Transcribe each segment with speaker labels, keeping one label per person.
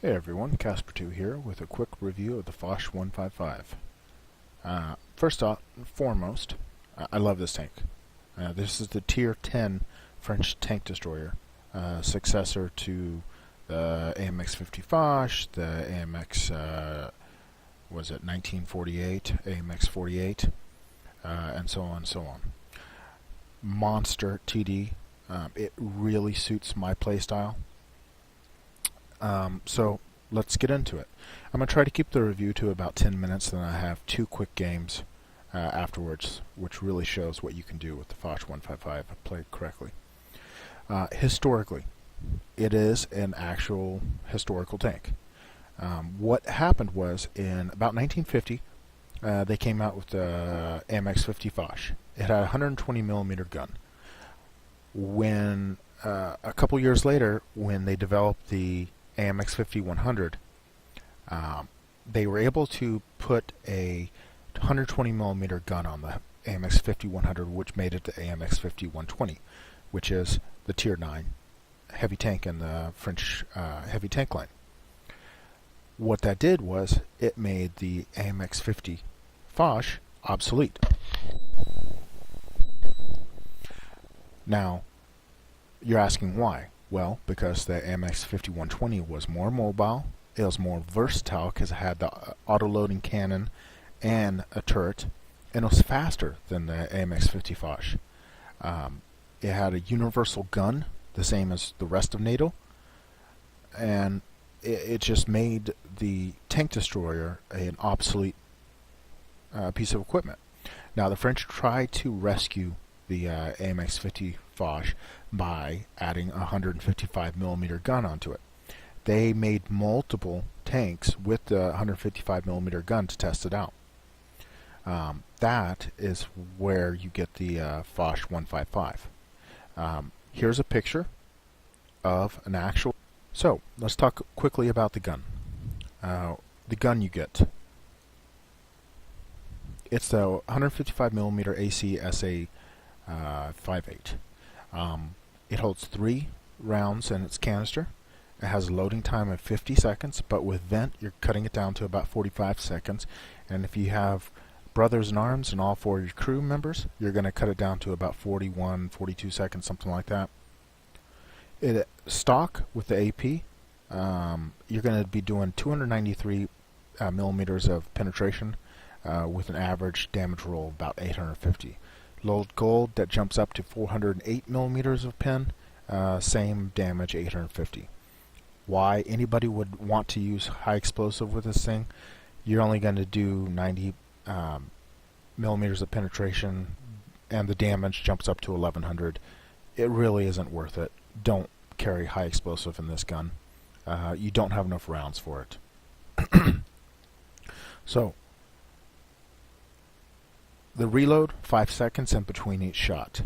Speaker 1: Hey everyone, Casper2 here with a quick review of the Foch 155. First off, foremost, I love this tank. This is the Tier 10 French tank destroyer, successor to the AMX-50 Foch, the AMX, was it 1948, AMX 48, and so on and so on. Monster TD. It really suits my playstyle. So let's get into it. I'm going to try to keep the review to about 10 minutes, then I have two quick games afterwards, which really shows what you can do with the Foch 155 if played correctly. Historically, it is an actual historical tank. What happened was, in about 1950, they came out with the AMX-50 Foch. It had a 120 millimeter gun. When a couple years later, when they developed the AMX-50 100, they were able to put a 120 millimeter gun on the AMX-50 100, which made it the AMX-50 120, which is the Tier 9 heavy tank in the French heavy tank line. What that did was it made the AMX-50 Foch obsolete. Now, you're asking why? Well, because the AMX-50 120 was more mobile, it was more versatile because it had the auto-loading cannon and a turret, and it was faster than the AMX-50 Foch. It had a universal gun, the same as the rest of NATO, and it just made the tank destroyer an obsolete piece of equipment. Now, the French tried to rescue the AMX-50 Foch by adding a 155 millimeter gun onto it. They made multiple tanks with the 155 millimeter gun to test it out. That is where you get the Foch 155. Here's a picture of an actual. So let's talk quickly about the gun. The gun you get. It's the 155 millimeter AC SA 58. It holds 3 rounds in its canister. It has a loading time of 50 seconds, but with vent you're cutting it down to about 45 seconds. And if you have brothers in arms and all 4 of your crew members, you're going to cut it down to about 41, 42 seconds, something like that. It stock with the AP, you're going to be doing 293 millimeters of penetration with an average damage roll of about 850. Load gold, that jumps up to 408 millimeters of pen, same damage, 850. Why anybody would want to use high explosive with this thing? You're only going to do 90 millimeters of penetration, and the damage jumps up to 1100. It really isn't worth it. Don't carry high explosive in this gun. You don't have enough rounds for it. So, the reload, 5 seconds in between each shot.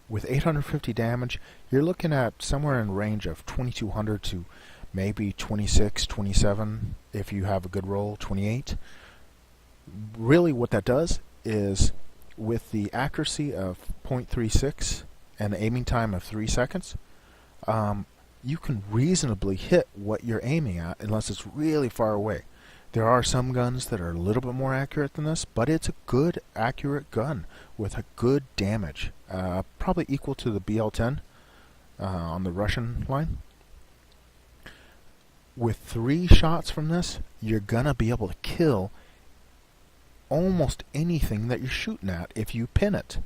Speaker 1: With 850 damage, you're looking at somewhere in range of 2200 to maybe 26, 27 if you have a good roll, 28. Really what that does is, with the accuracy of 0.36 and the aiming time of 3 seconds, you can reasonably hit what you're aiming at unless it's really far away. There are some guns that are a little bit more accurate than this, but it's a good, accurate gun with a good damage. Probably equal to the BL-10 on the Russian line. With 3 shots from this, you're going to be able to kill almost anything that you're shooting at if you pin it.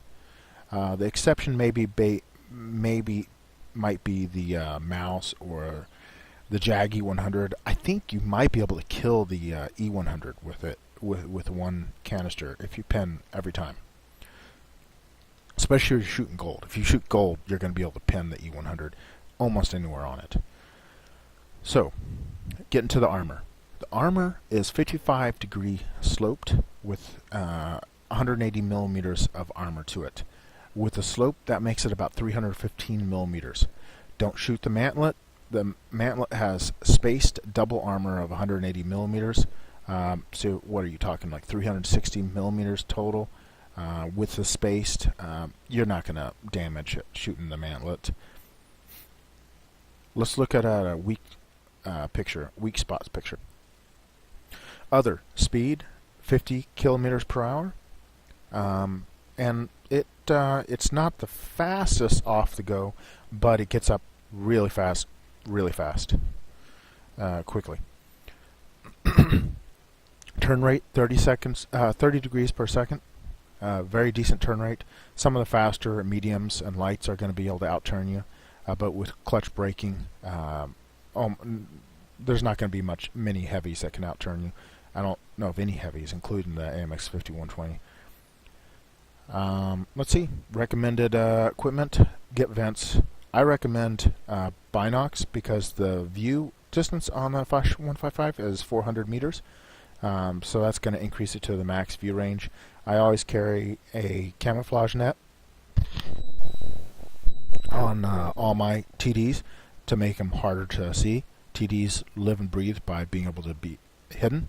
Speaker 1: The exception might be the mouse or the Jag E100. I think you might be able to kill the E100 with it with one canister if you pin every time. Especially if you're shooting gold. If you shoot gold, you're going to be able to pin the E100 almost anywhere on it. So, getting to the armor. The armor is 55 degree sloped with 180 millimeters of armor to it. With the slope, that makes it about 315 millimeters. Don't shoot the mantlet. The mantlet has spaced double armor of 180 millimeters. So what are you talking, like 360 millimeters total? With the spaced, you're not going to damage it shooting the mantlet. Let's look at a weak picture, weak spots picture. Other speed, 50 kilometers per hour, and it's not the fastest off the go, but it gets up really fast, quickly. Turn rate 30 degrees per second. Very decent turn rate. Some of the faster mediums and lights are going to be able to outturn you, but with clutch braking, there's not going to be many heavies that can outturn you. I don't know of any heavies, including the AMX 5120. Let's see. Recommended equipment. Get vents. I recommend binocs because the view distance on the Foch 155 is 400 meters. So that's going to increase it to the max view range. I always carry a camouflage net on all my TDs to make them harder to see. TDs live and breathe by being able to be hidden.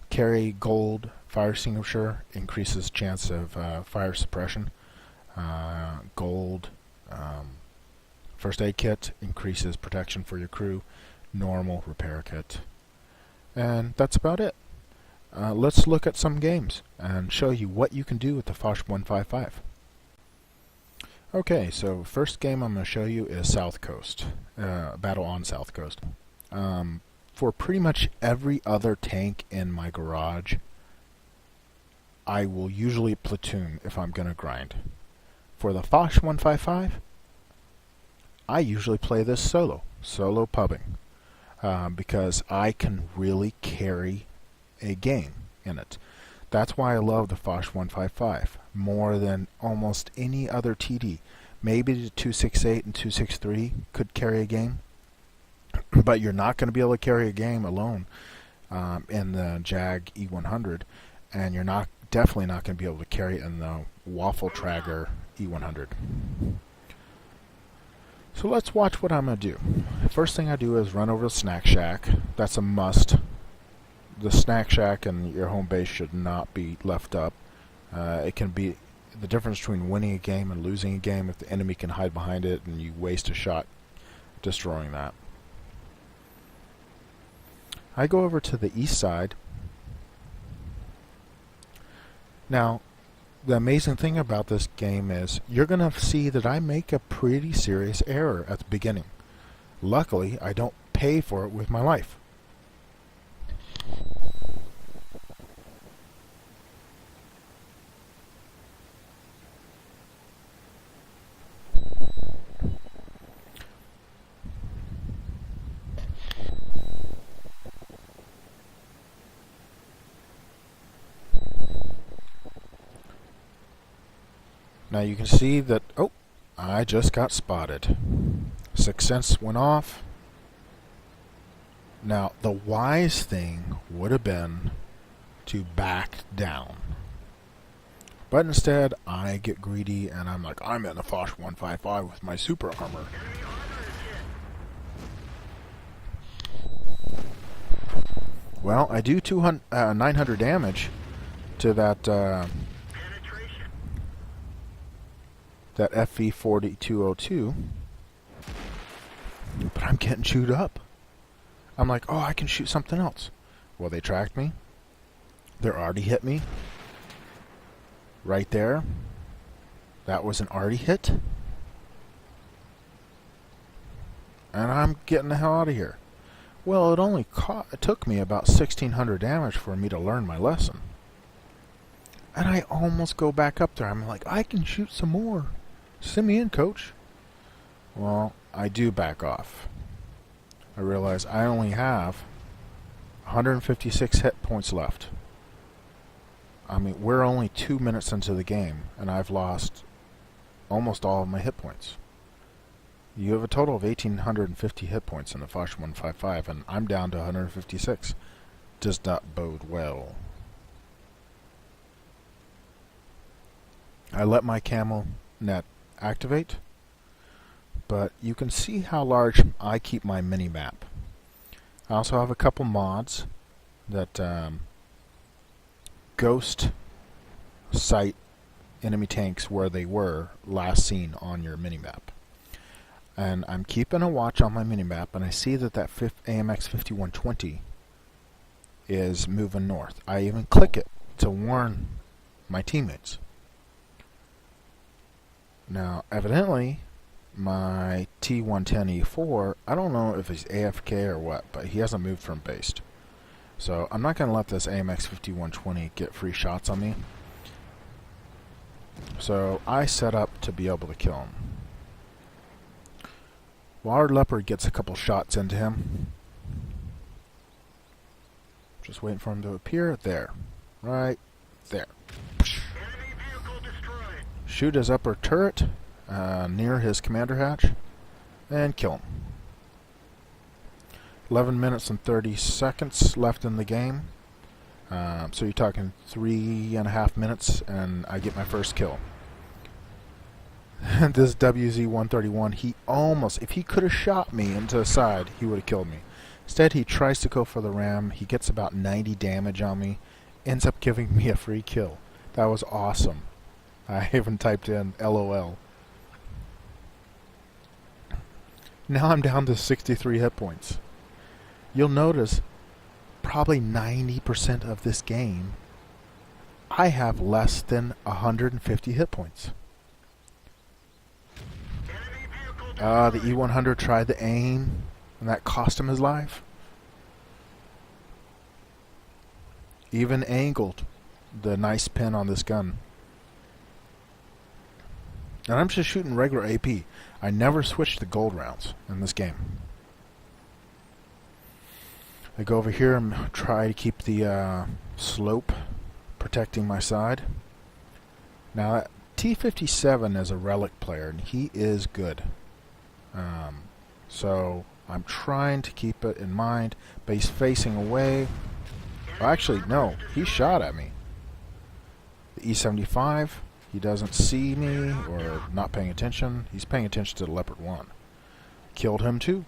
Speaker 1: Carry gold fire extinguisher, increases chance of fire suppression. Gold first aid kit increases protection for your crew. Normal repair kit. And that's about it. Let's look at some games and show you what you can do with the Foch 155. Okay, so first game I'm going to show you is South Coast, Battle on South Coast. For pretty much every other tank in my garage, I will usually platoon if I'm going to grind. For the Foch 155, I usually play this solo pubbing, because I can really carry a game in it. That's why I love the Foch 155 more than almost any other TD. Maybe the 268 and 263 could carry a game, but you're not going to be able to carry a game alone in the Jag E100, and you're definitely not going to be able to carry it in the Waffle Trager E100. So let's watch what I'm going to do. First thing I do is run over to Snack Shack. That's a must. The Snack Shack and your home base should not be left up. It can be the difference between winning a game and losing a game if the enemy can hide behind it and you waste a shot destroying that. I go over to the east side. Now, the amazing thing about this game is you're going to see that I make a pretty serious error at the beginning. Luckily, I don't pay for it with my life. Now you can see that, oh, I just got spotted. Sixth Sense went off. Now, the wise thing would have been to back down. But instead, I get greedy and I'm like, I'm in the Foch 155 with my super armor. Well, I do 900 damage to that that FV4202, but I'm getting chewed up. I'm like, oh, I can shoot something else. Well, they tracked me. They're already hit me. Right there. That was an already hit. And I'm getting the hell out of here. Well, it took me about 1,600 damage for me to learn my lesson. And I almost go back up there. I'm like, I can shoot some more. Send me in, coach. Well, I do back off. I realize I only have 156 hit points left. I mean, we're only 2 minutes into the game, and I've lost almost all of my hit points. You have a total of 1,850 hit points in the Foch 155, and I'm down to 156. Does not bode well. I let my camel net activate, but you can see how large I keep my mini map. I also have a couple mods that ghost sight enemy tanks where they were last seen on your mini map. And I'm keeping a watch on my minimap, and I see that AMX 5120 is moving north. I even click it to warn my teammates. Now, evidently, my T110E4, I don't know if he's AFK or what, but he hasn't moved from base. So I'm not going to let this AMX 5120 get free shots on me. So I set up to be able to kill him. Well, our leopard gets a couple shots into him. Just waiting for him to appear. There. Right there. Shoot his upper turret near his commander hatch and kill him. 11 minutes and 30 seconds left in the game. So you're talking 3.5 minutes and I get my first kill. This WZ-131, he almost, if he could have shot me into the side, he would have killed me. Instead, he tries to go for the ram. He gets about 90 damage on me, ends up giving me a free kill. That was awesome. I even typed in LOL. Now I'm down to 63 hit points. You'll notice probably 90% of this game, I have less than 150 hit points. The E100 tried to aim, and that cost him his life. Even angled the nice pin on this gun. And I'm just shooting regular AP. I never switched to gold rounds in this game. I go over here and try to keep the slope protecting my side. Now, T57 is a relic player, and he is good. So I'm trying to keep it in mind, but he's facing away. Well, actually, no, he shot at me. The E75, he doesn't see me or not paying attention. He's paying attention to the Leopard 1. Killed him too.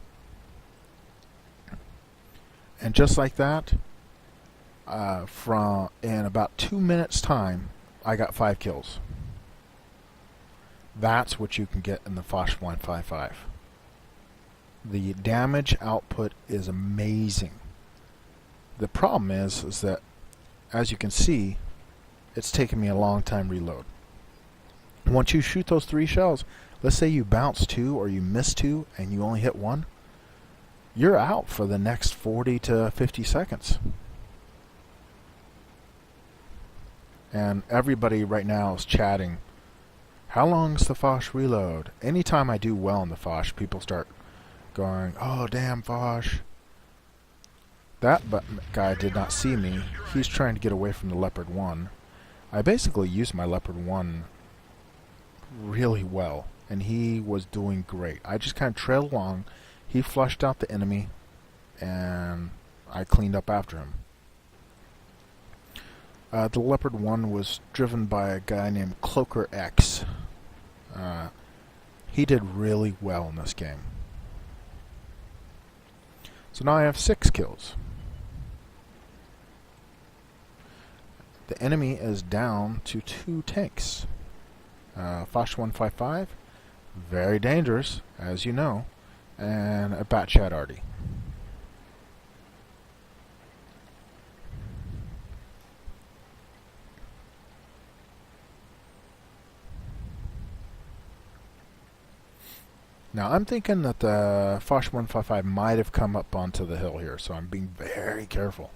Speaker 1: And just like that, in about 2 minutes time, I got 5 kills. That's what you can get in the Foch 155. The damage output is amazing. The problem is that, as you can see, it's taken me a long time to reload. Once you shoot those 3 shells, let's say you bounce 2 or you miss 2 and you only hit 1, you're out for the next 40 to 50 seconds. And everybody right now is chatting, how long is the Foch reload? Anytime I do well in the Foch, people start going, oh damn Foch. That guy did not see me. He's trying to get away from the Leopard 1. I basically used my Leopard 1 really well, and he was doing great. I just kind of trailed along. He flushed out the enemy, and I cleaned up after him. The Leopard 1 was driven by a guy named Cloaker X. He did really well in this game. So now I have 6 kills. The enemy is down to 2 tanks. Foch 155, very dangerous, as you know, and a Batchat Arty. Now I'm thinking that the Foch 155 might have come up onto the hill here, so I'm being very careful.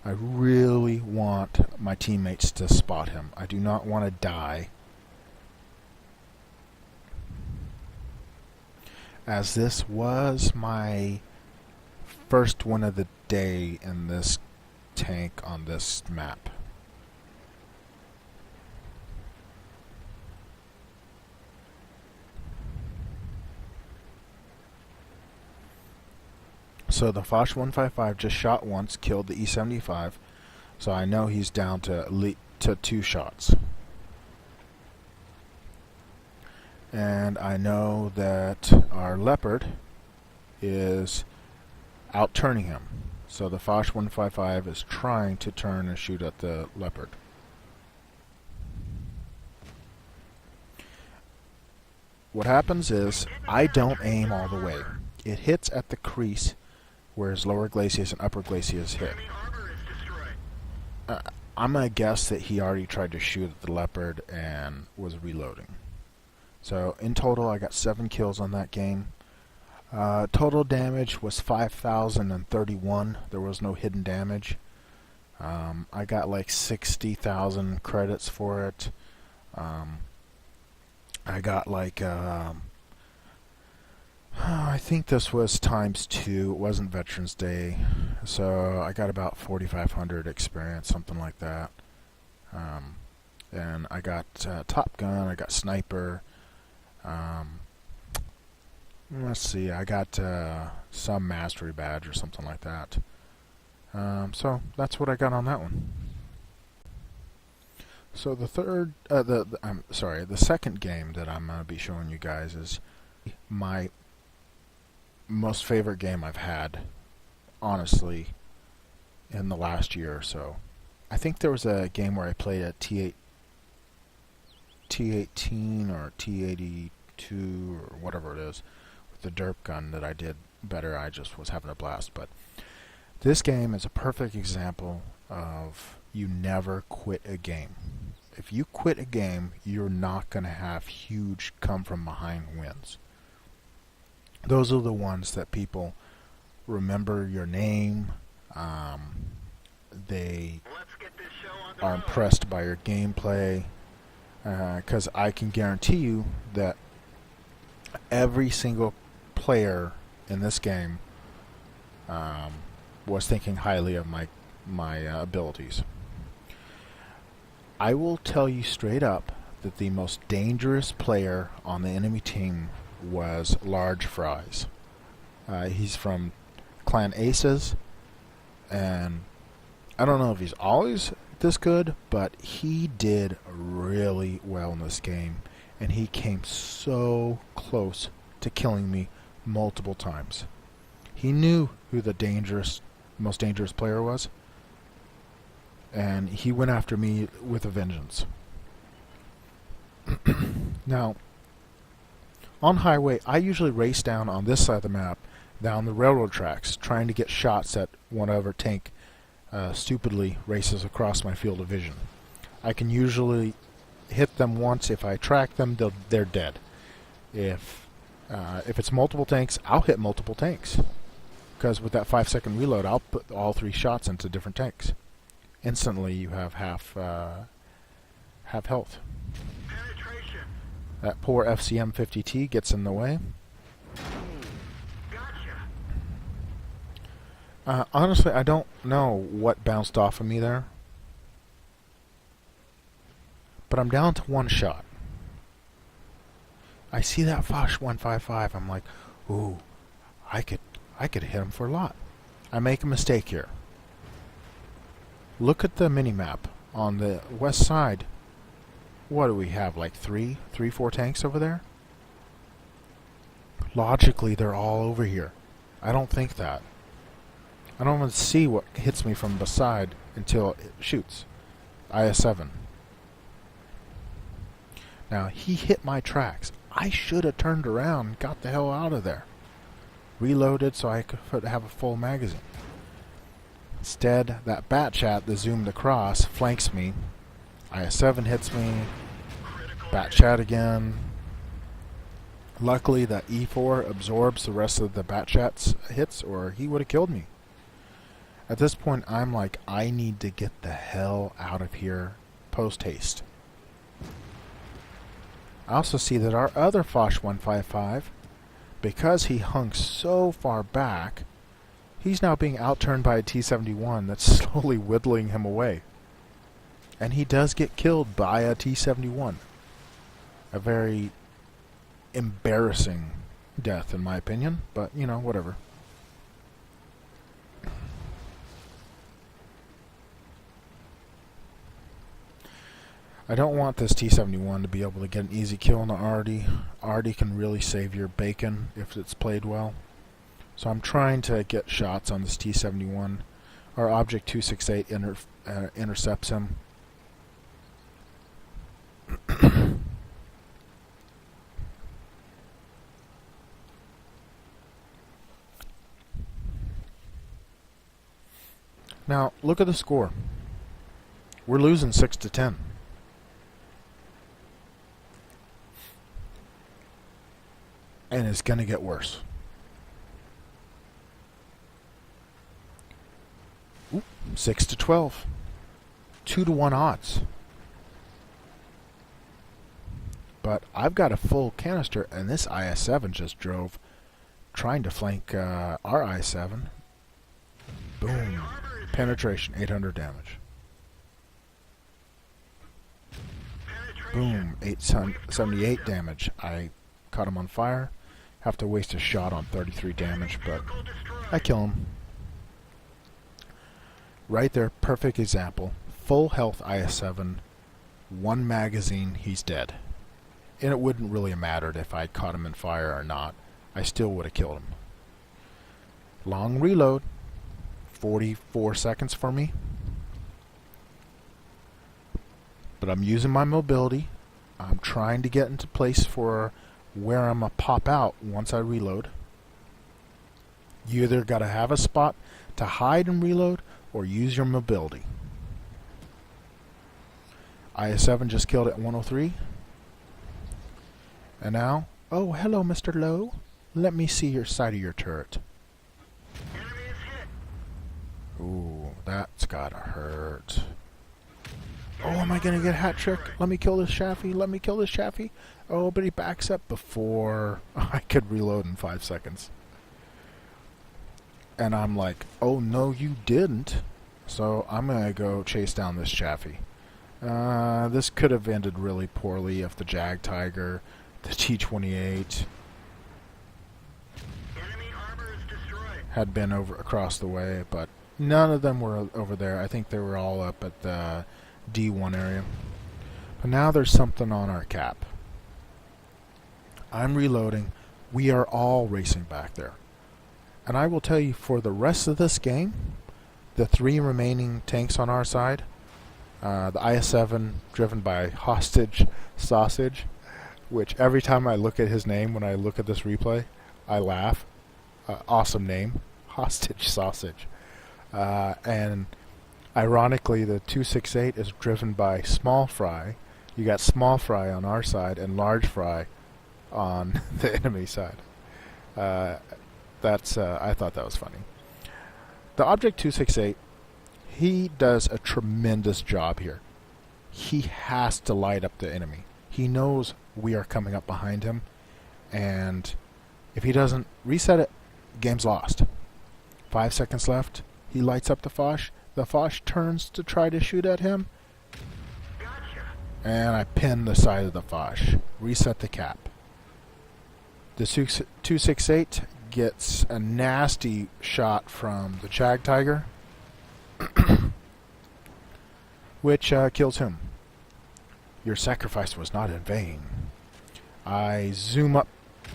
Speaker 1: I really want my teammates to spot him. I do not want to die. As this was my first win of the day in this tank on this map. So the Foch 155 just shot once, killed the E75, so I know he's down to 2 shots. And I know that our Leopard is out-turning him. So the Foch 155 is trying to turn and shoot at the Leopard. what happens is I don't aim all the way. It hits at the crease, whereas lower glacius and upper glacius hit. Uh, I'm going to guess that he already tried to shoot at the leopard and was reloading. So in total, I got 7 kills on that game. Total damage was 5,031. There was no hidden damage. I got like 60,000 credits for it. I got like, I think this was ×2. It wasn't Veterans Day. So I got about 4,500 experience, something like that. And I got Top Gun, I got Sniper. Let's see, I got some Mastery Badge or something like that. So that's what I got on that one. So the second game that I'm gonna be showing you guys is my most favorite game I've had, honestly, in the last year or so. I think there was a game where I played a T18 or T82 or whatever it is with the derp gun that I did better. I just was having a blast. But this game is a perfect example of you never quit a game. If you quit a game, you're not going to have huge come from behind wins. Those are the ones that people remember your name. They are impressed by your gameplay. Because I can guarantee you that every single player in this game was thinking highly of my abilities. I will tell you straight up that the most dangerous player on the enemy team was Large Fries. He's from Clan Aces, and I don't know if he's always this good, but he did really well in this game, and he came so close to killing me multiple times. He knew who the most dangerous player was, and he went after me with a vengeance. Now, on highway, I usually race down on this side of the map, down the railroad tracks, trying to get shots at whatever tank stupidly races across my field of vision. I can usually hit them once. If I track them, they're dead. If it's multiple tanks, I'll hit multiple tanks. Because with that 5-second reload, I'll put all 3 shots into different tanks. Instantly, you have half health. That poor FCM-50T gets in the way. Honestly, I don't know what bounced off of me there. But I'm down to 1 shot. I see that Foch 155. I'm like, ooh, I could hit him for a lot. I make a mistake here. Look at the mini-map on the west side. What do we have, like 4 tanks over there? Logically, they're all over here. I don't think that. I don't even see what hits me from the side until it shoots. IS-7. Now, he hit my tracks. I should have turned around and got the hell out of there. Reloaded so I could have a full magazine. Instead, that bat chat that zoomed across flanks me. IS-7 hits me. Bat chat again. Luckily, that E4 absorbs the rest of the bat chat's hits, or he would have killed me. At this point, I'm like, I need to get the hell out of here post-haste. I also see that our other Foch 155, because he hung so far back, he's now being outturned by a T-71 that's slowly whittling him away. And he does get killed by a T-71. A very embarrassing death, in my opinion, but, you know, whatever. I don't want this T-71 to be able to get an easy kill on the Arty. Arty can really save your bacon if it's played well. So I'm trying to get shots on this T-71. Our Object 268 intercepts him. Now, look at the score. We're losing 6-10. And it's going to get worse. Ooh, 6-12. 2-1 odds. But I've got a full canister, and this IS-7 just drove, trying to flank our IS-7. Boom. Penetration, 800 damage. Boom, 878 damage. I caught him on fire. Have to waste a shot on 33 damage, but I kill him. Right there, perfect example. Full health IS-7, one magazine, he's dead. And it wouldn't really have mattered if I caught him in fire or not. I still would have killed him. Long reload. 44 seconds for me. But I'm using my mobility. I'm trying to get into place for where I'm going to pop out once I reload. You either got to have a spot to hide and reload or use your mobility. IS-7 just killed at 103. And now, oh, hello, Mr. Lowe. Let me see your side of your turret. Ooh, that's gotta hurt. Oh, am I gonna get a hat trick? Let me kill this Chaffee. Let me kill this Chaffee. Oh, but he backs up before I could reload in 5 seconds. And I'm like, oh, no, you didn't. So I'm gonna go chase down this Chaffee. This could have ended really poorly if the Jag Tiger, the T-28 had been over across the way, but none of them were over there. I think they were all up at the D1 area. But now there's something on our cap. I'm reloading. We are all racing back there. And I will tell you, for the rest of this game, the 3 remaining tanks on our side, the IS-7 driven by Hostage Sausage, which every time I look at his name, when I look at this replay, I laugh. Awesome name, Hostage Sausage. And ironically, the 268 is driven by Small Fry. You got Small Fry on our side and Large Fry on the enemy side. I thought that was funny. The Object 268, he does a tremendous job here. He has to light up the enemy. He knows we are coming up behind him, and if he doesn't reset it, game's lost. 5 seconds left. He lights up the Foch. The Foch turns to try to shoot at him, and I pin the side of the Foch. Reset the cap. The 268 gets a nasty shot from the Jag Tiger, which kills him. Your sacrifice was not in vain. I zoom up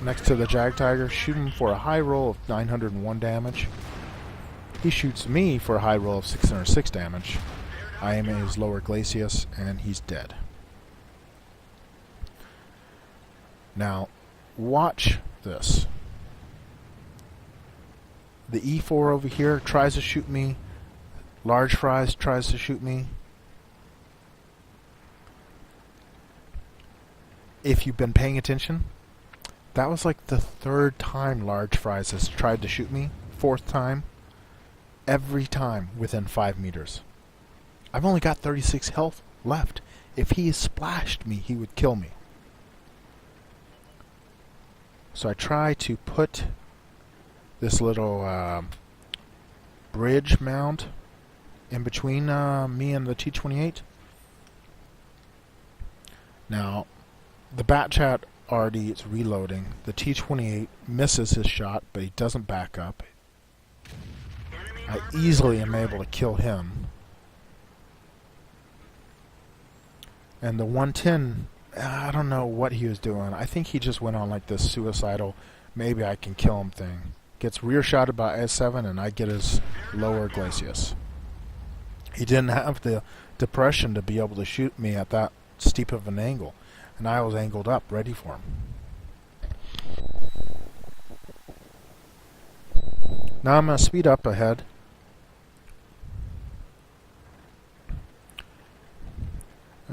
Speaker 1: next to the Jag Tiger, shoot him for a high roll of 901 damage. He shoots me for a high roll of 606 damage. I aim at his lower glacis, and he's dead. Now, watch this. The E4 over here tries to shoot me. Large Fries tries to shoot me. If you've been paying attention, that was like the 3rd time Large Fries has tried to shoot me. 4th time. Every time within 5 meters. I've only got 36 health left. If he splashed me, he would kill me. So I try to put this little bridge mount in between me and the T-28. Now, the Bat Chat already is reloading. The T-28 misses his shot, but he doesn't back up. I easily am able to kill him. And the 110, I don't know what he was doing. I think he just went on like this suicidal, maybe I can kill him thing. Gets rear shotted by S7 and I get his lower glacis. He didn't have the depression to be able to shoot me at that steep of an angle. And I was angled up, ready for him. Now I'm going to speed up ahead.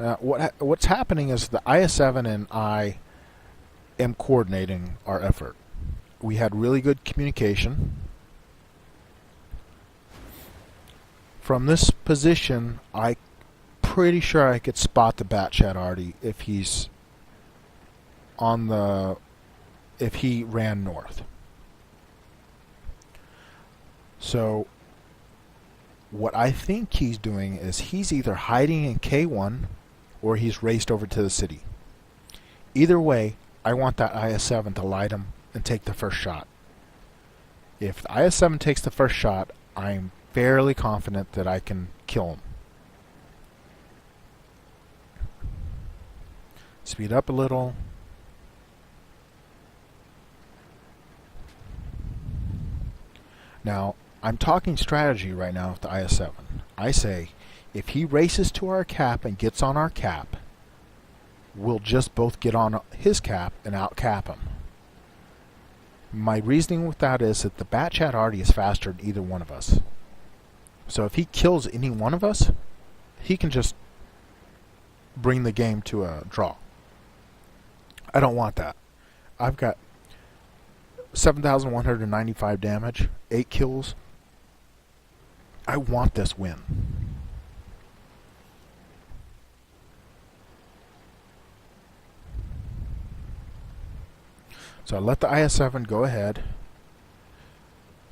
Speaker 1: What's happening is the IS-7 and I am coordinating our effort. We had really good communication. From this position, I pretty sure I could spot the Batchat Artie if he's if he ran north. So what I think he's doing is he's either hiding in K1 or he's raced over to the city. Either way, I want that IS-7 to light him and take the first shot. If the IS-7 takes the first shot, I'm fairly confident that I can kill him. Speed up a little. Now, I'm talking strategy right now with the IS-7. I say, if he races to our cap and gets on our cap, we'll just both get on his cap and out-cap him. My reasoning with that is that the Batchat Artie is faster than either one of us. So if he kills any one of us, he can just bring the game to a draw. I don't want that. I've got 7,195 damage, 8 kills. I want this win. So I let the IS-7 go ahead.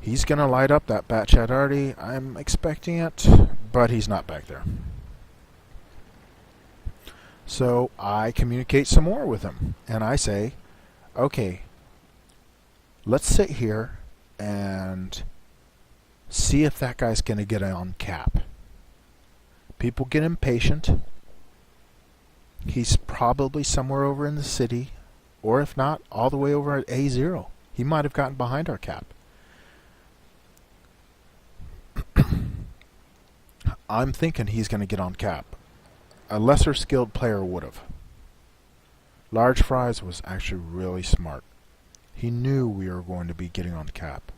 Speaker 1: He's going to light up that Batchat Artie. I'm expecting it, but he's not back there. So I communicate some more with him, and I say, okay, let's sit here and see if that guy's going to get on cap. People get impatient. He's probably somewhere over in the city, or if not, all the way over at A0. He might have gotten behind our cap. I'm thinking he's going to get on cap. A lesser skilled player would have. Large Fries was actually really smart. He knew we were going to be getting on cap.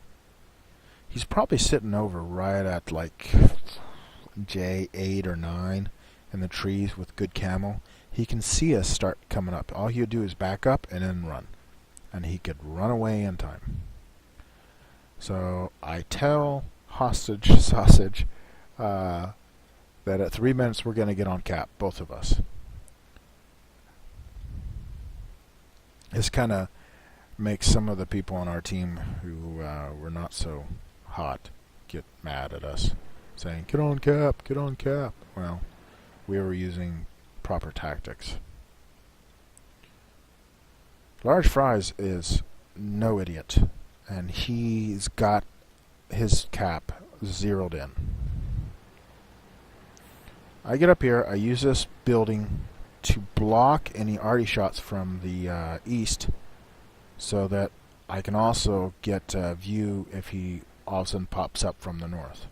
Speaker 1: He's probably sitting over right at like J8 or 9 in the trees with good camo. He can see us start coming up. All he would do is back up and then run. And he could run away in time. So I tell Hostage Sausage that at 3 minutes we're going to get on cap, both of us. This kind of makes some of the people on our team who were not so hot get mad at us, saying, get on cap, get on cap. Well, we were using proper tactics. Large Fries is no idiot, and he's got his cap zeroed in. I get up here, I use this building to block any arty shots from the east so that I can also get a view if he all of a sudden pops up from the north.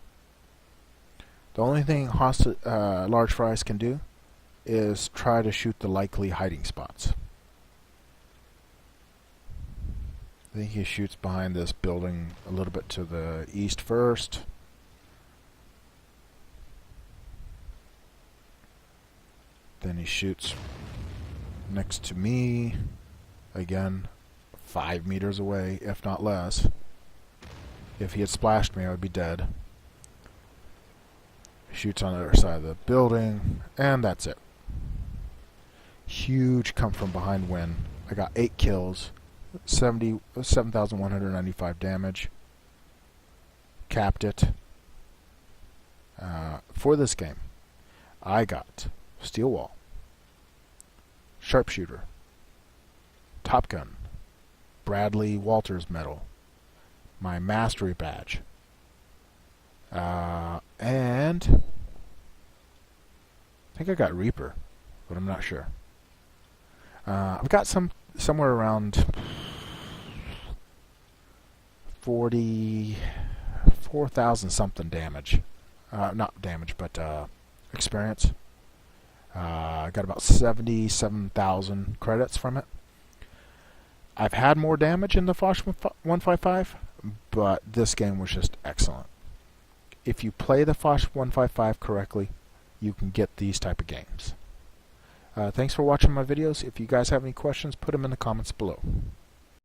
Speaker 1: The only thing Large Fries can do is try to shoot the likely hiding spots. I think he shoots behind this building a little bit to the east first. Then he shoots next to me, again, 5 meters away, if not less. If he had splashed me, I would be dead. Shoots on the other side of the building, and that's it. Huge come from behind win. I got 8 kills, 7,195 damage. Capped it. For this game, I got Steel Wall, Sharpshooter, Top Gun, Bradley Walters Medal, my Mastery Badge, and I think I got Reaper, but I'm not sure. I've got somewhere around 44,000 something damage. Not damage, but experience. I got about 77,000 credits from it. I've had more damage in the Foch 155, but this game was just excellent. If you play the Foch 155 correctly, you can get these type of games. Thanks for watching my videos. If you guys have any questions, put them in the comments below.